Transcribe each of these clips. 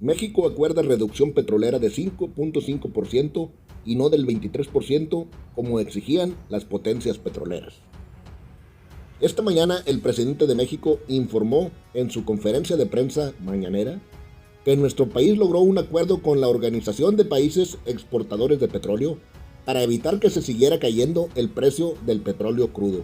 México acuerda reducción petrolera de 5.5% y no del 23% como exigían las potencias petroleras. Esta mañana el presidente de México informó en su conferencia de prensa mañanera que nuestro país logró un acuerdo con la Organización de Países Exportadores de Petróleo para evitar que se siguiera cayendo el precio del petróleo crudo.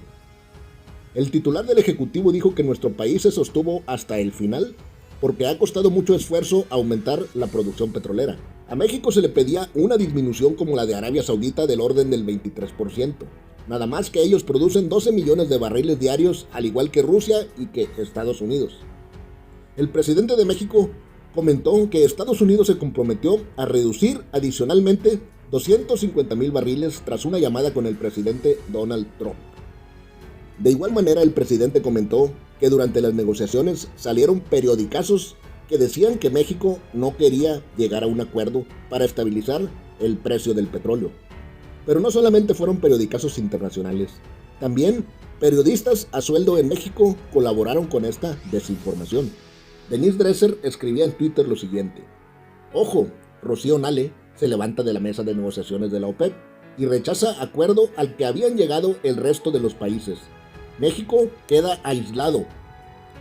El titular del Ejecutivo dijo que nuestro país se sostuvo hasta el final porque ha costado mucho esfuerzo aumentar la producción petrolera. A México se le pedía una disminución como la de Arabia Saudita del orden del 23%. Nada más que ellos producen 12 millones de barriles diarios, al igual que Rusia y que Estados Unidos. El presidente de México comentó que Estados Unidos se comprometió a reducir adicionalmente 250,000 barriles tras una llamada con el presidente Donald Trump. De igual manera, el presidente comentó que durante las negociaciones salieron periodicazos que decían que México no quería llegar a un acuerdo para estabilizar el precio del petróleo. Pero no solamente fueron periodicazos internacionales, también periodistas a sueldo en México colaboraron con esta desinformación. Denise Dresser escribía en Twitter lo siguiente: ojo, Rocío Nale se levanta de la mesa de negociaciones de la OPEP y rechaza acuerdo al que habían llegado el resto de los países. México queda aislado,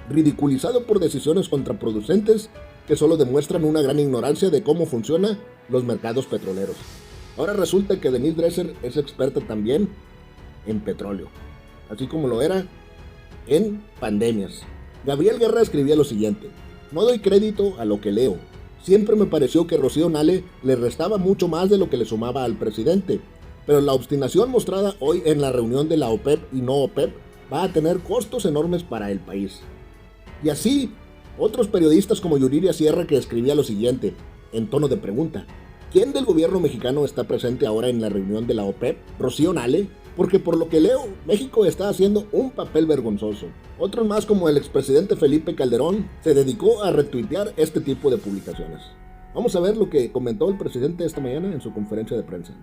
ridiculizado por decisiones contraproducentes que solo demuestran una gran ignorancia de cómo funcionan los mercados petroleros. Ahora resulta que Denise Dresser es experta también en petróleo, así como lo era en pandemias. Gabriel Guerra escribía lo siguiente: no doy crédito a lo que leo. Siempre me pareció que Rocío Nale le restaba mucho más de lo que le sumaba al presidente, pero la obstinación mostrada hoy en la reunión de la OPEP y no OPEP va a tener costos enormes para el país. Y así, otros periodistas como Yuriria Sierra, que escribía lo siguiente, en tono de pregunta: ¿quién del gobierno mexicano está presente ahora en la reunión de la OPEP? ¿Rocío Nale? Porque por lo que leo, México está haciendo un papel vergonzoso. Otros más, como el expresidente Felipe Calderón, se dedicó a retuitear este tipo de publicaciones. Vamos a ver lo que comentó el presidente esta mañana en su conferencia de prensa.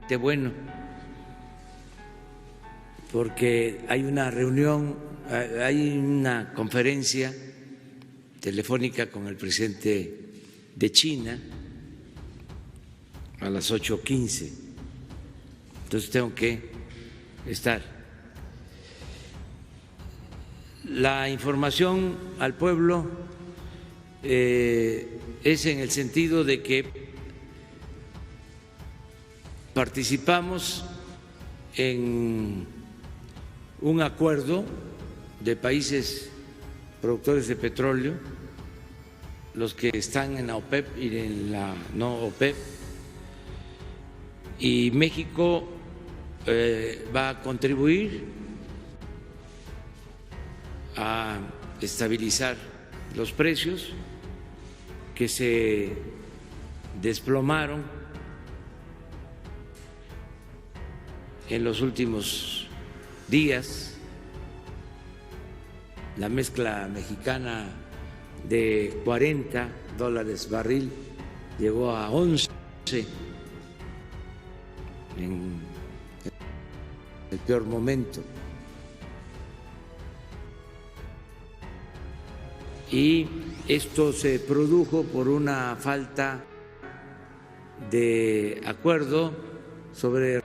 De bueno, porque hay una reunión, hay una conferencia telefónica con el presidente de China a las 8:15. Entonces tengo que estar. La información al pueblo es en el sentido de que participamos en un acuerdo de países productores de petróleo, los que están en la OPEP y en la no OPEP, y México va a contribuir a estabilizar los precios que se desplomaron en los últimos días. La mezcla mexicana de $40 barril llegó a 11 en el peor momento. Y esto se produjo por una falta de acuerdo sobre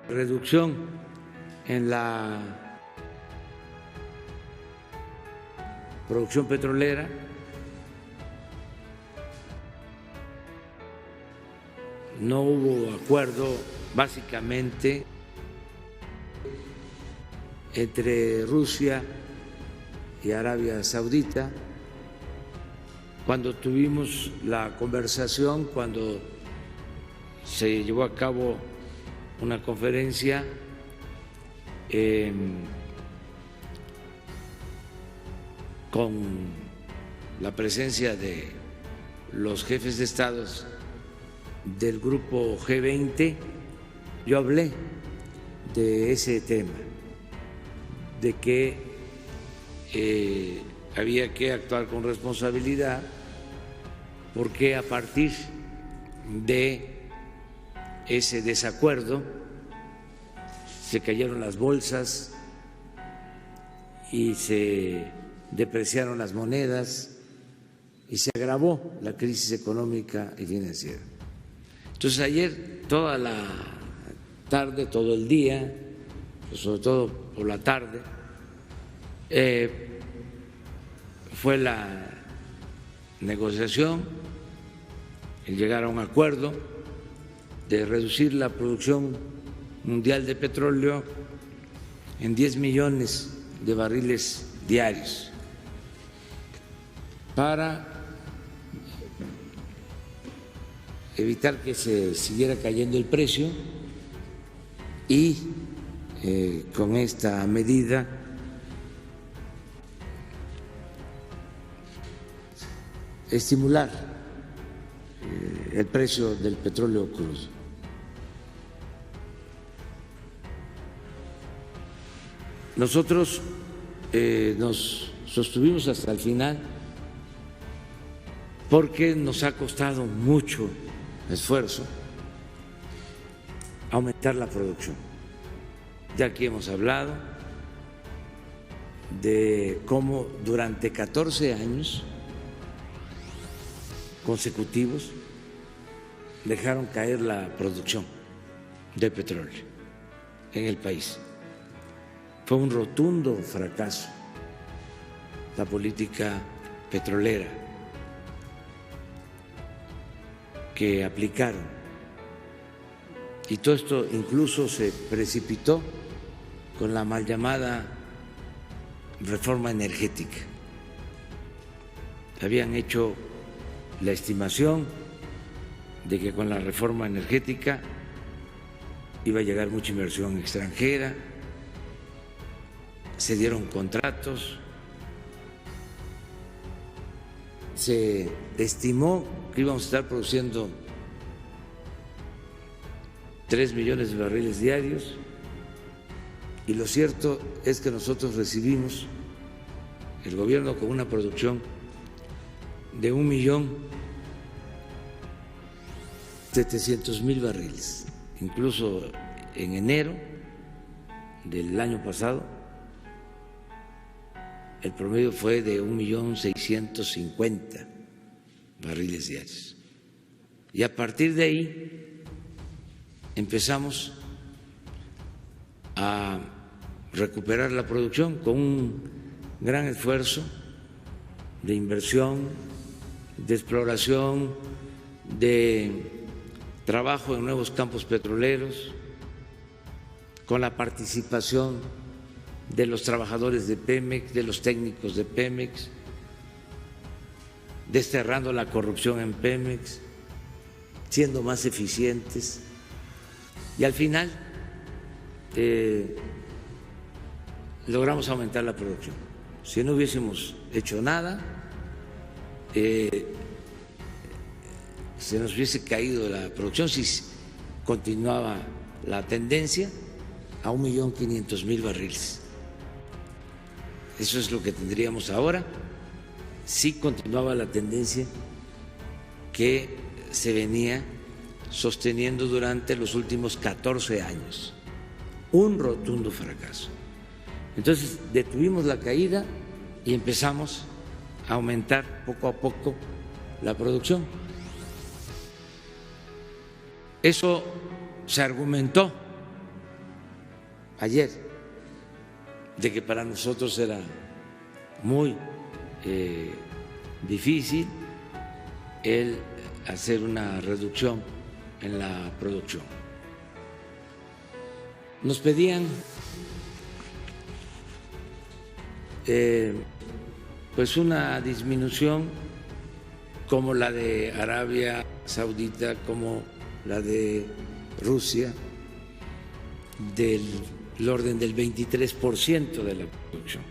reducción en la producción petrolera. No hubo acuerdo básicamente entre Rusia y Arabia Saudita. Cuando tuvimos la conversación, cuando se llevó a cabo una conferencia con la presencia de los jefes de estados del grupo G20, yo hablé de ese tema, de que había que actuar con responsabilidad, porque a partir de ese desacuerdo se cayeron las bolsas y se depreciaron las monedas y se agravó la crisis económica y financiera. Entonces ayer toda la tarde, todo el día, sobre todo por la tarde, fue la negociación, el llegar a un acuerdo de reducir la producción mundial de petróleo en 10 millones de barriles diarios para evitar que se siguiera cayendo el precio y con esta medida estimular el precio del petróleo crudo. Nosotros nos sostuvimos hasta el final porque nos ha costado mucho esfuerzo aumentar la producción. Ya aquí hemos hablado de cómo durante 14 años consecutivos dejaron caer la producción de petróleo en el país. Fue un rotundo fracaso la política petrolera que aplicaron. Y todo esto incluso se precipitó con la mal llamada reforma energética. Habían hecho la estimación de que con la reforma energética iba a llegar mucha inversión extranjera, se dieron contratos, se estimó que íbamos a estar produciendo 3 millones de barriles diarios y lo cierto es que nosotros recibimos el gobierno con una producción de 1.700.000 barriles. Incluso en enero del año pasado el promedio fue de 1.650.000 barriles diarios. Y a partir de ahí empezamos a recuperar la producción con un gran esfuerzo de inversión, de exploración, de trabajo en nuevos campos petroleros, con la participación de los trabajadores de Pemex, de los técnicos de Pemex, desterrando la corrupción en Pemex, siendo más eficientes y al final logramos aumentar la producción. Si no hubiésemos hecho nada, se nos hubiese caído la producción si continuaba la tendencia a 1.500.000 barriles. Eso es lo que tendríamos ahora si continuaba la tendencia que se venía sosteniendo durante los últimos 14 años. Un rotundo fracaso. Entonces detuvimos la caída y empezamos a aumentar poco a poco la producción. Eso se argumentó ayer de que para nosotros era muy difícil el hacer una reducción en la producción. Nos pedían pues una disminución como la de Arabia Saudita, como la de Rusia, del orden del 23% de la producción,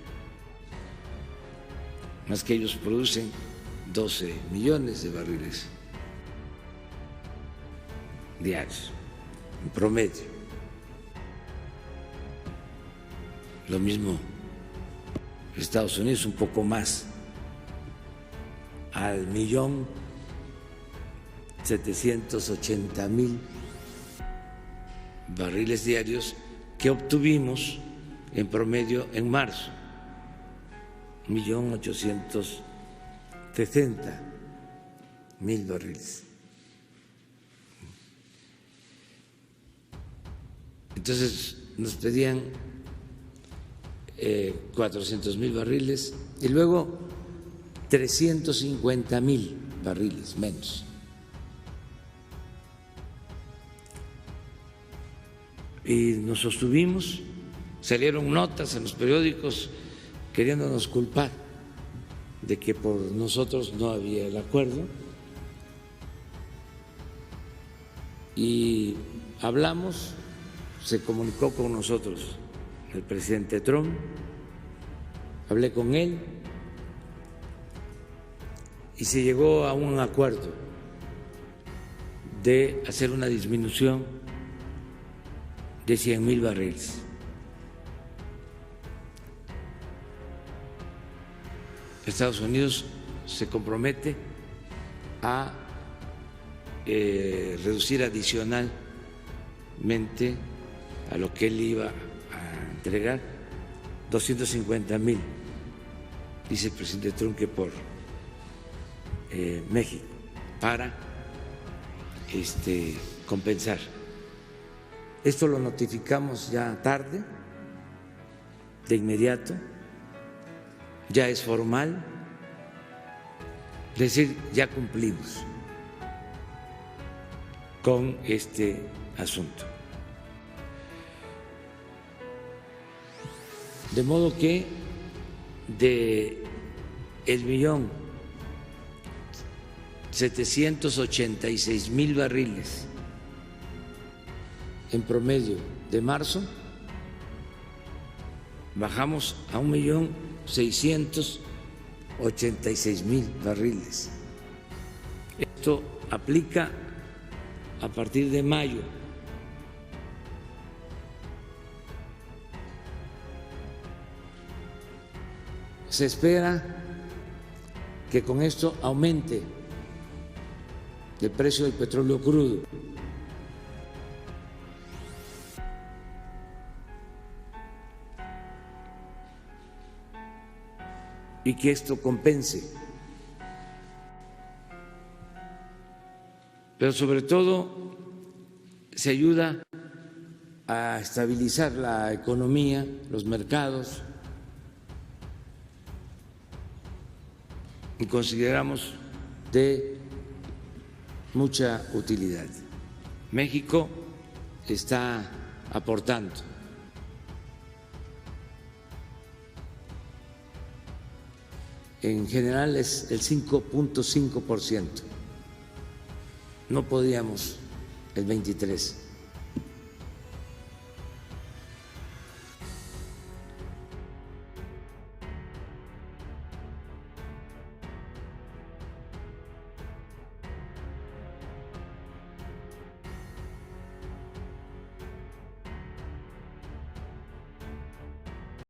más que ellos producen 12 millones de barriles diarios en promedio. Lo mismo Estados Unidos, un poco más, al 1.780.000 barriles diarios que obtuvimos en promedio en marzo, 1.830.000 60,000 barriles. Entonces nos pedían 400,000 barriles y luego 350,000 barriles menos. Y nos sostuvimos, salieron notas en los periódicos queriéndonos culpar de que por nosotros no había el acuerdo, y hablamos, se comunicó con nosotros el presidente Trump, hablé con él y se llegó a un acuerdo de hacer una disminución de 100,000 barriles. Estados Unidos se compromete a reducir adicionalmente a lo que él iba a entregar 250,000, dice el presidente Trump, que por México, para compensar. Esto lo notificamos ya tarde, de inmediato, ya es formal, es decir, ya cumplimos con este asunto. De modo que de 1,786,000 barriles en promedio de marzo, bajamos a 1,686,000 barriles. Esto aplica a partir de mayo. Se espera que con esto aumente el precio del petróleo crudo. Y que esto compense. Pero sobre todo se ayuda a estabilizar la economía, los mercados, y consideramos de mucha utilidad. México está aportando en general es el 5.5%. No podíamos el 23%.